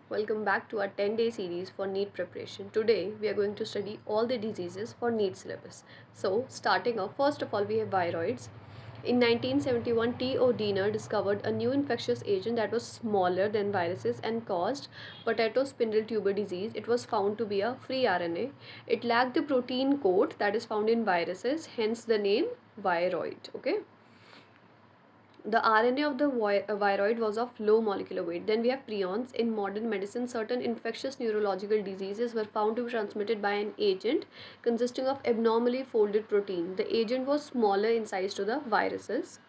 Welcome back to our 10-day series for NEET preparation. Today we are going to study all the diseases for NEET syllabus. So, starting off, first of all, we have viroids. In 1971, T.O. Diener discovered a new infectious agent that was smaller than viruses and caused potato spindle tuber disease. It was found to be a free RNA. It lacked the protein coat that is found in viruses, hence the name viroid. Okay. The RNA of the viroid was of low molecular weight. Then we have prions. In modern medicine, certain infectious neurological diseases were found to be transmitted by an agent consisting of abnormally folded protein. The agent was smaller in size to the viruses.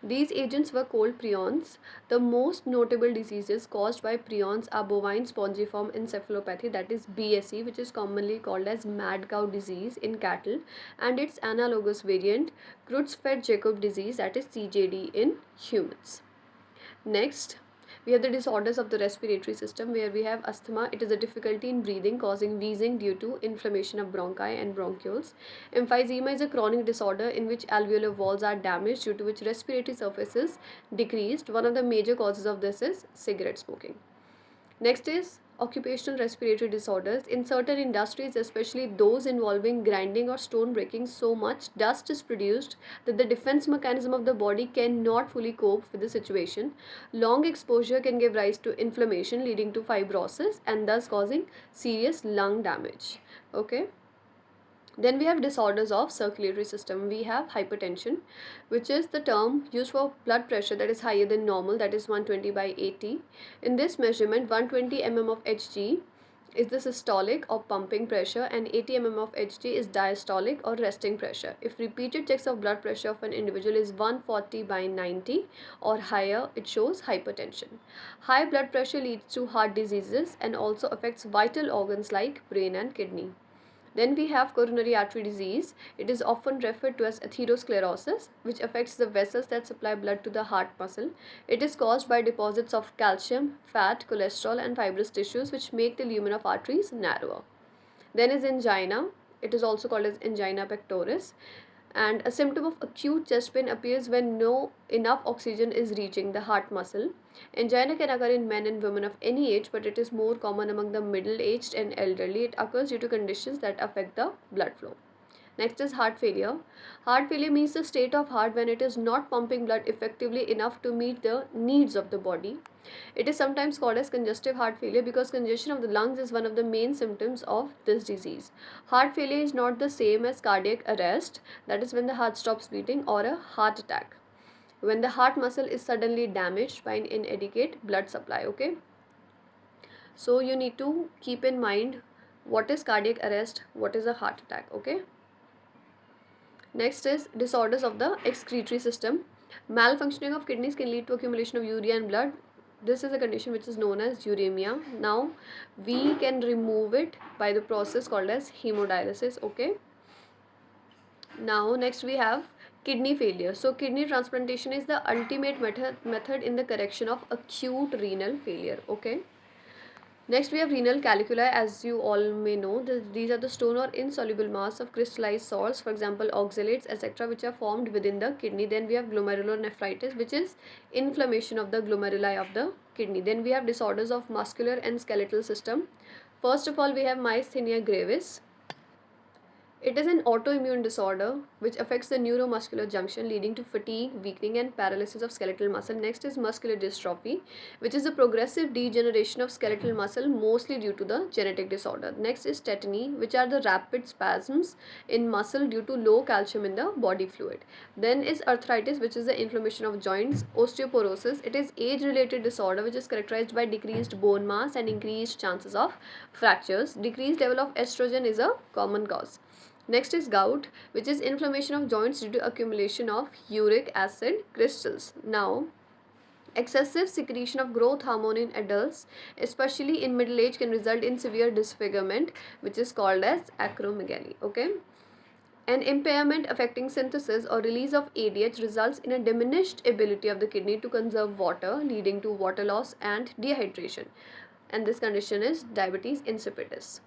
These agents were called prions. The most notable diseases caused by prions are bovine spongiform encephalopathy, that is BSE, which is commonly called as mad cow disease in cattle, and its analogous variant, Creutzfeldt-Jakob disease, that is CJD, in humans. Next, we have the disorders of the respiratory system, where we have asthma. It is a difficulty in breathing causing wheezing due to inflammation of bronchi and bronchioles. Emphysema is a chronic disorder in which alveolar walls are damaged, due to which respiratory surfaces decreased. One of the major causes of this is cigarette smoking. Next is occupational respiratory disorders. In certain industries, especially those involving grinding or stone breaking, so much dust is produced that the defense mechanism of the body cannot fully cope with the situation. Long exposure can give rise to inflammation, leading to fibrosis and thus causing serious lung damage. Okay. Then we have disorders of circulatory system. We have hypertension, which is the term used for blood pressure that is higher than normal, that is 120 by 80. In this measurement, 120 mm of Hg is the systolic or pumping pressure and 80 mm of Hg is diastolic or resting pressure. If repeated checks of blood pressure of an individual is 140 by 90 or higher, it shows hypertension. High blood pressure leads to heart diseases and also affects vital organs like brain and kidney. Then we have coronary artery disease. It is often referred to as atherosclerosis, which affects the vessels that supply blood to the heart muscle. It is caused by deposits of calcium, fat, cholesterol, and fibrous tissues which make the lumen of arteries narrower. Then is angina. It is also called as angina pectoris, and a symptom of acute chest pain appears when no enough oxygen is reaching the heart muscle. Angina can occur in men and women of any age, but it is more common among the middle-aged and elderly. It occurs due to conditions that affect the blood flow. Next is heart failure. Heart failure means the state of heart when it is not pumping blood effectively enough to meet the needs of the body. It is sometimes called as congestive heart failure because congestion of the lungs is one of the main symptoms of this disease. Heart failure is not the same as cardiac arrest, that is when the heart stops beating, or a heart attack, when the heart muscle is suddenly damaged by an inadequate blood supply. Okay, so you need to keep in mind what is cardiac arrest, what is a heart attack. Okay. Next is disorders of the excretory system. Malfunctioning of kidneys can lead to accumulation of urea in blood. This is a condition which is known as uremia. Now we can remove it by the process called as hemodialysis. Okay. Now next we have kidney failure. So kidney transplantation is the ultimate method in the correction of acute renal failure. Okay. Next we have renal calculi. As you all may know, these are the stone or insoluble mass of crystallized salts, for example oxalates, etc., which are formed within the kidney. Then we have glomerulonephritis, which is inflammation of the glomeruli of the kidney. Then we have disorders of muscular and skeletal system. First of all, we have myasthenia gravis. It is an autoimmune disorder which affects the neuromuscular junction, leading to fatigue, weakening, and paralysis of skeletal muscle. Next is muscular dystrophy, which is a progressive degeneration of skeletal muscle, mostly due to the genetic disorder. Next is tetany, which are the rapid spasms in muscle due to low calcium in the body fluid. Then is arthritis, which is the inflammation of joints. Osteoporosis, it is age-related disorder which is characterized by decreased bone mass and increased chances of fractures. Decreased level of estrogen is a common cause. Next is gout, which is inflammation of joints due to accumulation of uric acid crystals. Now, excessive secretion of growth hormone in adults, especially in middle age, can result in severe disfigurement, which is called as acromegaly. Okay. An impairment affecting synthesis or release of ADH results in a diminished ability of the kidney to conserve water, leading to water loss and dehydration. And this condition is diabetes insipidus.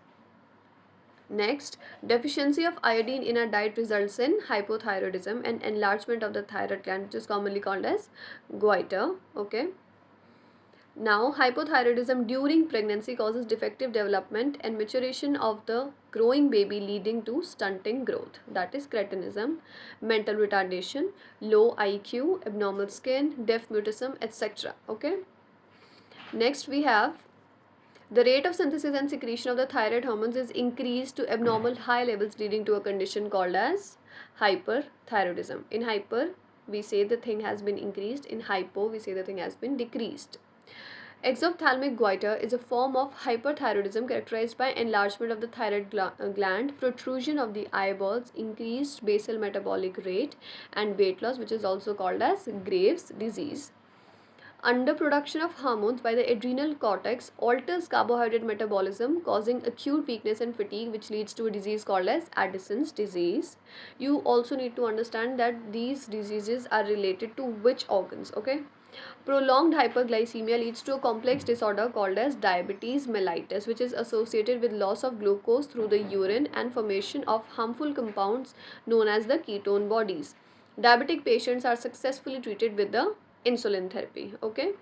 Next, deficiency of iodine in our diet results in hypothyroidism and enlargement of the thyroid gland, which is commonly called as goiter. Okay. Now, hypothyroidism during pregnancy causes defective development and maturation of the growing baby, leading to stunting growth. That is cretinism, mental retardation, low IQ, abnormal skin, deaf mutism, etc. Okay. Next, we have the rate of synthesis and secretion of the thyroid hormones is increased to abnormal high levels, leading to a condition called as hyperthyroidism. In hyper, we say the thing has been increased. In hypo, we say the thing has been decreased. Exophthalmic goiter is a form of hyperthyroidism characterized by enlargement of the thyroid gland, protrusion of the eyeballs, increased basal metabolic rate, and weight loss, which is also called as Graves' disease. Underproduction of hormones by the adrenal cortex alters carbohydrate metabolism, causing acute weakness and fatigue, which leads to a disease called as Addison's disease. You also need to understand that these diseases are related to which organs, okay? Prolonged hyperglycemia leads to a complex disorder called as diabetes mellitus, which is associated with loss of glucose through the urine and formation of harmful compounds known as the ketone bodies. Diabetic patients are successfully treated with the insulin therapy. Okay.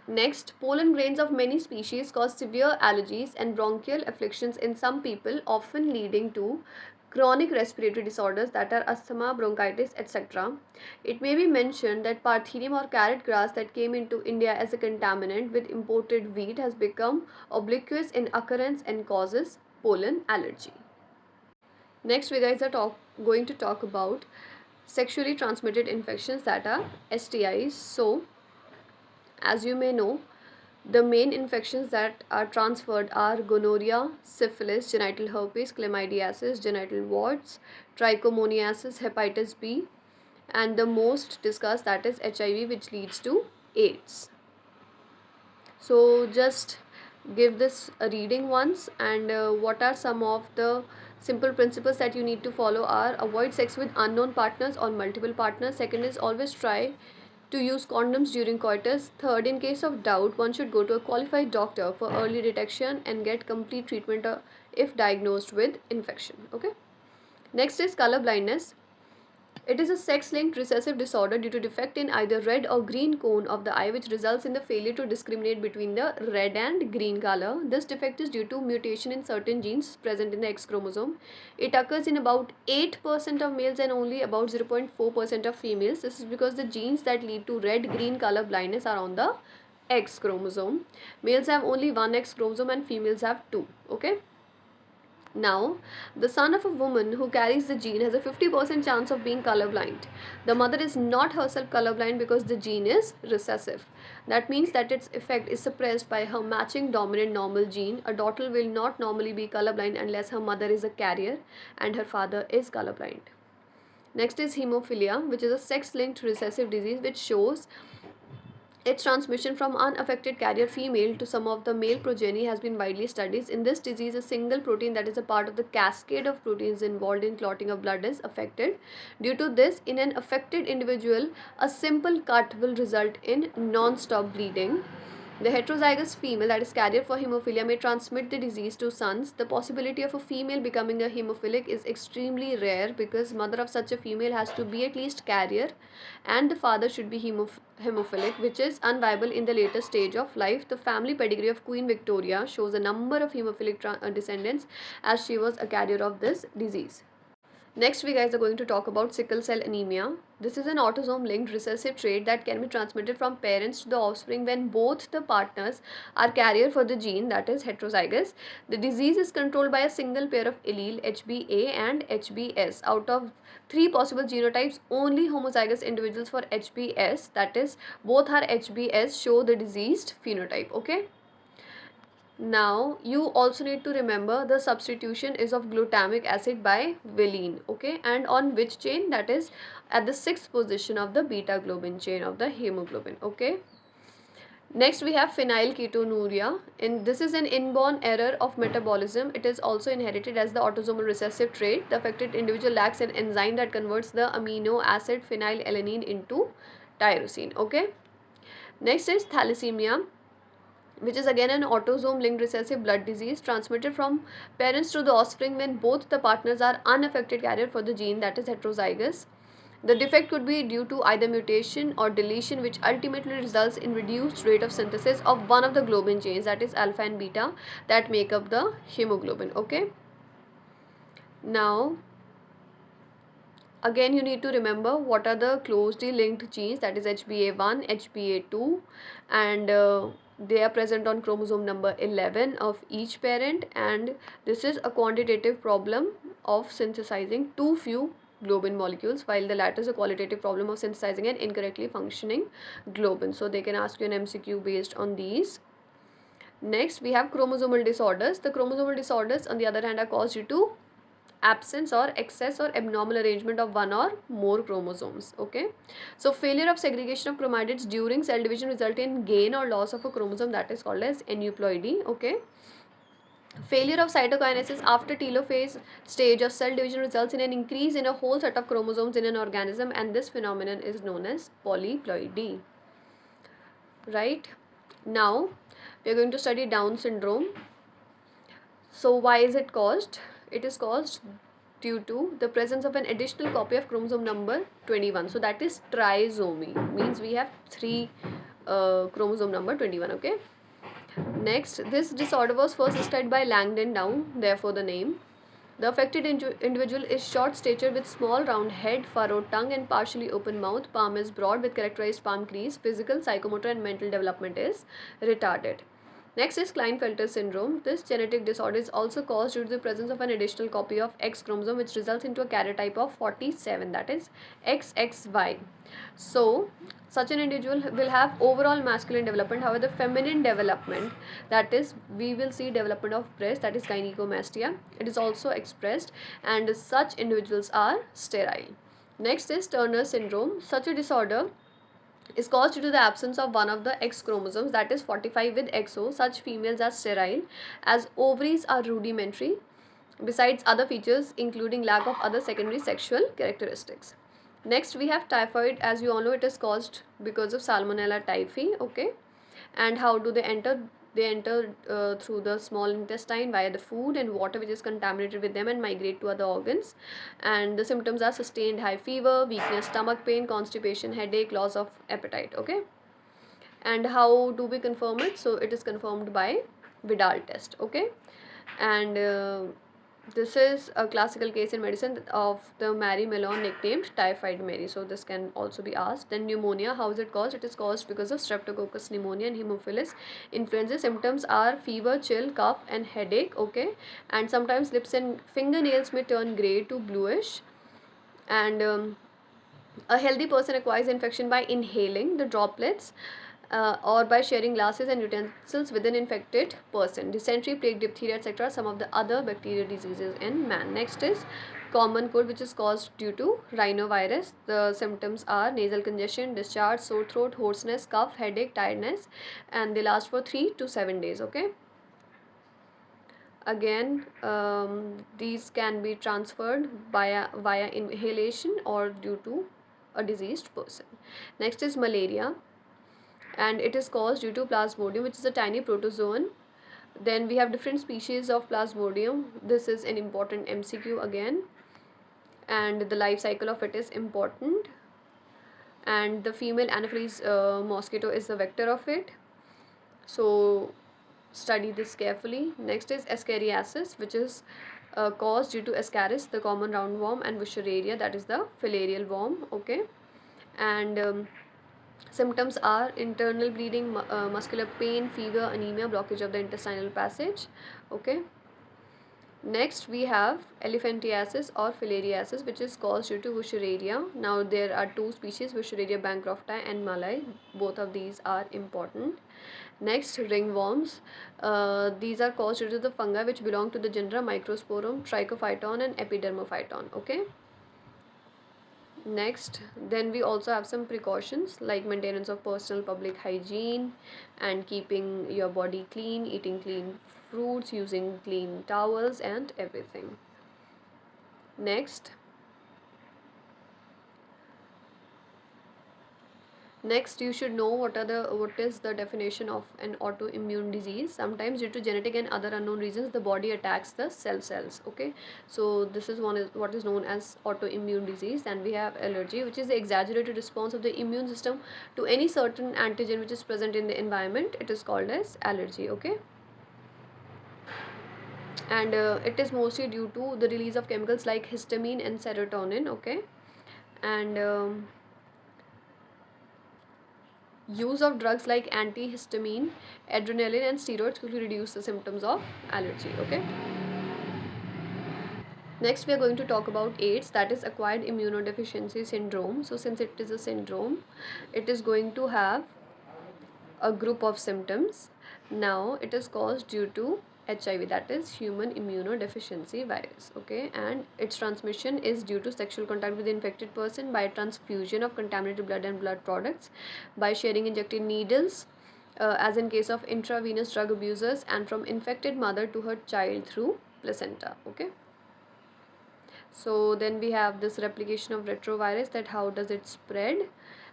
Next, pollen grains of many species cause severe allergies and bronchial afflictions in some people, often leading to chronic respiratory disorders that are asthma, bronchitis, etc. It may be mentioned that Parthenium or carrot grass that came into India as a contaminant with imported wheat has become ubiquitous in occurrence and causes pollen allergy. Next, we guys are going to talk about sexually transmitted infections, that are STIs. So, as you may know, the main infections that are transferred are gonorrhea, syphilis, genital herpes, chlamydiasis, genital warts, trichomoniasis, hepatitis B, and the most discussed, that is HIV, which leads to AIDS. So just give this a reading once, and what are some of the simple principles that you need to follow are: avoid sex with unknown partners or multiple partners. Second is always try to use condoms during coitus. Third, in case of doubt, one should go to a qualified doctor for early detection and get complete treatment if diagnosed with infection. Okay. Next is color blindness. It is a sex-linked recessive disorder due to defect in either red or green cone of the eye, which results in the failure to discriminate between the red and green color. This defect is due to mutation in certain genes present in the X chromosome. It occurs in about 8% of males and only about 0.4% of females. This is because the genes that lead to red-green color blindness are on the X chromosome. Males have only one X chromosome and females have two. Okay. Now, the son of a woman who carries the gene has a 50% chance of being colorblind. The mother is not herself colorblind because the gene is recessive. That means that its effect is suppressed by her matching dominant normal gene. A daughter will not normally be colorblind unless her mother is a carrier and her father is colorblind. Next is hemophilia, which is a sex-linked recessive disease which shows its transmission from unaffected carrier female to some of the male progeny has been widely studied. In this disease, a single protein that is a part of the cascade of proteins involved in clotting of blood is affected. Due to this, in an affected individual, a simple cut will result in non-stop bleeding. The heterozygous female, that is carrier for hemophilia, may transmit the disease to sons. The possibility of a female becoming a hemophilic is extremely rare because mother of such a female has to be at least carrier and the father should be hemophilic, which is unviable in the later stage of life. The family pedigree of Queen Victoria shows a number of hemophilic descendants as she was a carrier of this disease. Next, we guys are going to talk about sickle cell anemia. This is an autosome-linked recessive trait that can be transmitted from parents to the offspring when both the partners are carrier for the gene, that is heterozygous. The disease is controlled by a single pair of allele HBA and HBS. Out of 3 possible genotypes, only homozygous individuals for HBS, that is both are HBS, show the diseased phenotype. Okay. Now, you also need to remember the substitution is of glutamic acid by valine, okay, and on which chain? That is at the 6th position of the beta globin chain of the hemoglobin, okay. Next, we have phenylketonuria, and this is an inborn error of metabolism. It is also inherited as the autosomal recessive trait. The affected individual lacks an enzyme that converts the amino acid phenylalanine into tyrosine, okay. Next is thalassemia, which is again an autosome linked recessive blood disease transmitted from parents to the offspring when both the partners are unaffected carrier for the gene, that is heterozygous. The defect could be due to either mutation or deletion, which ultimately results in reduced rate of synthesis of one of the globin chains, that is alpha and beta, that make up the hemoglobin. Okay. Now again you need to remember what are the closely linked genes, that is HBA1, HBA2, and they are present on chromosome number 11 of each parent, and this is a quantitative problem of synthesizing too few globin molecules, while the latter is a qualitative problem of synthesizing an incorrectly functioning globin. So they can ask you an MCQ based on these. Next we have chromosomal disorders. The chromosomal disorders on the other hand are caused due to absence or excess or abnormal arrangement of one or more chromosomes. Okay, so failure of segregation of chromatids during cell division result in gain or loss of a chromosome, that is called as aneuploidy. Okay, failure of cytokinesis after telophase stage of cell division results in an increase in a whole set of chromosomes in an organism, and this phenomenon is known as polyploidy. Right, now we are going to study Down syndrome. So why is it caused? It is caused due to the presence of an additional copy of chromosome number 21. So that is trisomy, means we have three chromosome number 21. Okay. Next, this disorder was first described by Langdon Down, therefore the name. The affected individual is short stature with small round head, furrowed tongue and partially open mouth. Palm is broad with characterized palm crease. Physical, psychomotor and mental development is retarded. Next is Klinefelter syndrome. This genetic disorder is also caused due to the presence of an additional copy of X chromosome, which results into a karyotype of 47, that is XXY. So such an individual will have overall masculine development. However, the feminine development, that is we will see development of breast, that is gynecomastia, it is also expressed, and such individuals are sterile. Next is Turner syndrome. Such a disorder is caused due to the absence of one of the X chromosomes, that is 45 with XO. Such females are sterile as ovaries are rudimentary, besides other features including lack of other secondary sexual characteristics. Next we have typhoid. As you all know, it is caused because of Salmonella typhi. Okay, and how do they enter? They enter through the small intestine via the food and water which is contaminated with them and migrate to other organs. And the symptoms are sustained high fever, weakness, stomach pain, constipation, headache, loss of appetite. Okay, and how do we confirm it? So it is confirmed by Vidal test. Okay, and this is a classical case in medicine of the Mary Mellon nicknamed typhoid Mary. So this can also be asked. Then pneumonia, how is it caused? It is caused because of Streptococcus pneumonia and Haemophilus influenza. Symptoms are fever, chill, cough and headache. Okay, and sometimes lips and fingernails may turn grey to bluish. And a healthy person acquires infection by inhaling the droplets or by sharing glasses and utensils with an infected person. Dysentery, plague, diphtheria, etc. some of the other bacterial diseases in man. Next is common cold, which is caused due to rhinovirus. The symptoms are nasal congestion, discharge, sore throat, hoarseness, cough, headache, tiredness, and they last for 3 to 7 days. Okay. Again, these can be transferred via inhalation or due to a diseased person. Next is malaria, and it is caused due to Plasmodium, which is a tiny protozoan. Then we have different species of Plasmodium. This is an important MCQ again, and the life cycle of it is important. And the female Anopheles mosquito is the vector of it. So study this carefully. Next is Ascariasis, which is caused due to Ascaris, the common roundworm, and Wuchereria, that is the filarial worm. Okay, and symptoms are internal bleeding, muscular pain, fever, anemia, blockage of the intestinal passage. Okay. Next we have Elephantiasis or Filariasis, which is caused due to Wuchereria. Now there are two species, Wuchereria bancrofti and malai. Both of these are important. Next, ringworms. These are caused due to the fungi which belong to the genera Microsporum, Trichophyton and Epidermophyton. Okay. Next, then we also have some precautions like maintenance of personal public hygiene and keeping your body clean, eating clean fruits, using clean towels and everything. Next, you should know what is the definition of an autoimmune disease. Sometimes due to genetic and other unknown reasons, the body attacks the cells. Okay, so this is what is known as autoimmune disease. And we have allergy, which is the exaggerated response of the immune system to any certain antigen which is present in the environment. It is called as allergy. Okay, and it is mostly due to the release of chemicals like histamine and serotonin. Okay, and use of drugs like antihistamine, adrenaline, and steroids could reduce the symptoms of allergy. Okay. Next, we are going to talk about AIDS, that is acquired immunodeficiency syndrome. So, since it is a syndrome, it is going to have a group of symptoms. Now, it is caused due to HIV, that is human immunodeficiency virus. Okay, and its transmission is due to sexual contact with the infected person, by transfusion of contaminated blood and blood products, by sharing injected needles, as in case of intravenous drug abusers, and from infected mother to her child through placenta. Okay, so then we have this replication of retrovirus, that how does it spread.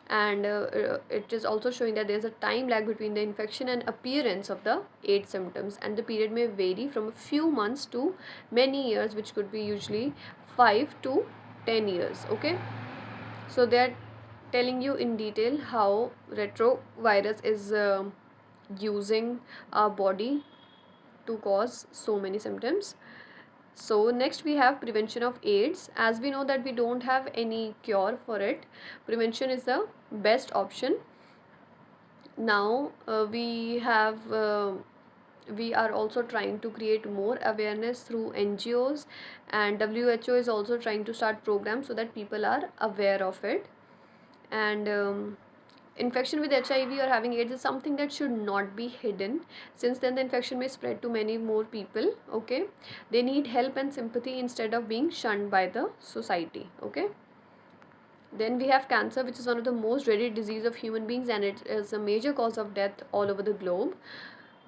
And it is also showing that there is a time lag between the infection and appearance of the AIDS symptoms, and the period may vary from a few months to many years, which could be usually 5 to 10 years. Okay, so they are telling you in detail how retrovirus is using our body to cause so many symptoms. So next we have prevention of AIDS. As we know that we don't have any cure for it, prevention is the best option. Now we are also trying to create more awareness through NGOs, and WHO is also trying to start programs so that people are aware of it. And infection with HIV or having AIDS is something that should not be hidden, since then the infection may spread to many more people. Okay, they need help and sympathy instead of being shunned by the society. Okay, then we have cancer, which is one of the most dreaded disease of human beings, and it is a major cause of death all over the globe.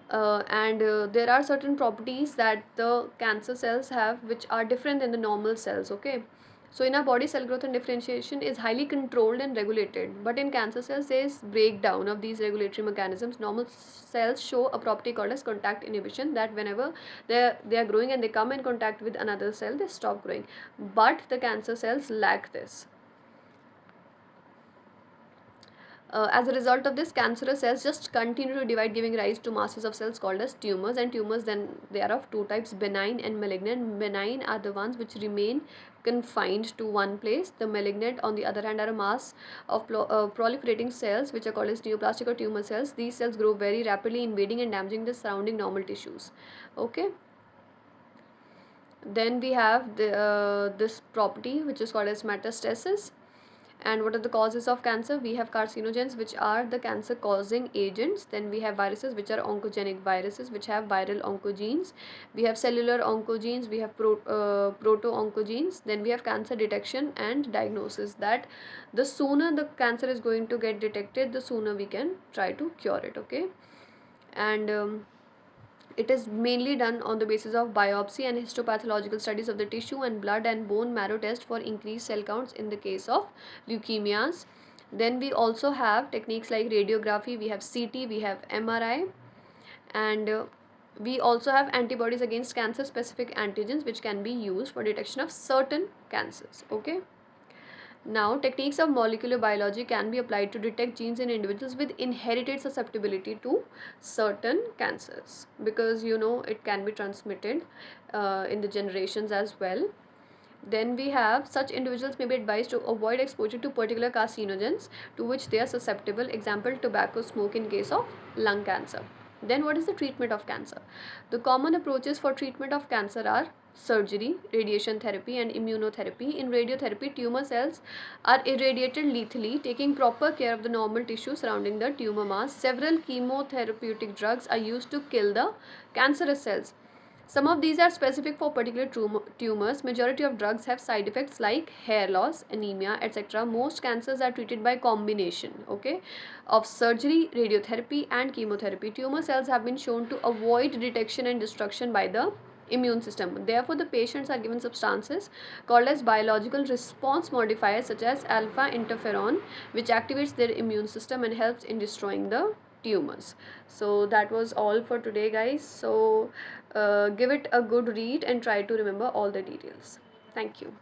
And there are certain properties that the cancer cells have which are different than the normal cells. Okay, so in our body, cell growth and differentiation is highly controlled and regulated, but in cancer cells there is breakdown of these regulatory mechanisms. Normal cells show a property called as contact inhibition, that whenever they are growing and they come in contact with another cell, they stop growing, but the cancer cells lack this. As a result of this, cancerous cells just continue to divide, giving rise to masses of cells called as tumors. And tumors, then they are of two types, benign and malignant. Benign are the ones which remain confined to one place. The malignant, on the other hand, are a mass of proliferating cells which are called as neoplastic or tumor cells. These cells grow very rapidly, invading and damaging the surrounding normal tissues. Okay. Then we have this property which is called as metastasis. And what are the causes of cancer? We have carcinogens, which are the cancer causing agents. Then we have viruses, which are oncogenic viruses, which have viral oncogenes. We have cellular oncogenes, we have proto-oncogenes. Then we have cancer detection and diagnosis, that the sooner the cancer is going to get detected, the sooner we can try to cure it. Okay, and it is mainly done on the basis of biopsy and histopathological studies of the tissue and blood and bone marrow test for increased cell counts in the case of leukemias. Then we also have techniques like radiography, we have CT, we have MRI, and we also have antibodies against cancer specific antigens which can be used for detection of certain cancers. Okay. Now, techniques of molecular biology can be applied to detect genes in individuals with inherited susceptibility to certain cancers, because it can be transmitted in the generations as well. Then we have such individuals may be advised to avoid exposure to particular carcinogens to which they are susceptible, example tobacco smoke in case of lung cancer. Then what is the treatment of cancer? The common approaches for treatment of cancer are surgery, radiation therapy, and immunotherapy. In radiotherapy, tumor cells are irradiated lethally, taking proper care of the normal tissue surrounding the tumor mass. Several chemotherapeutic drugs are used to kill the cancerous cells. Some of these are specific for particular tumors. Majority of drugs have side effects like hair loss, anemia, etc. Most cancers are treated by combination, okay, of surgery, radiotherapy, and chemotherapy. Tumor cells have been shown to avoid detection and destruction by the immune system. Therefore, the patients are given substances called as biological response modifiers such as alpha interferon, which activates their immune system and helps in destroying the tumors. So that was all for today, guys. So give it a good read and try to remember all the details. Thank you.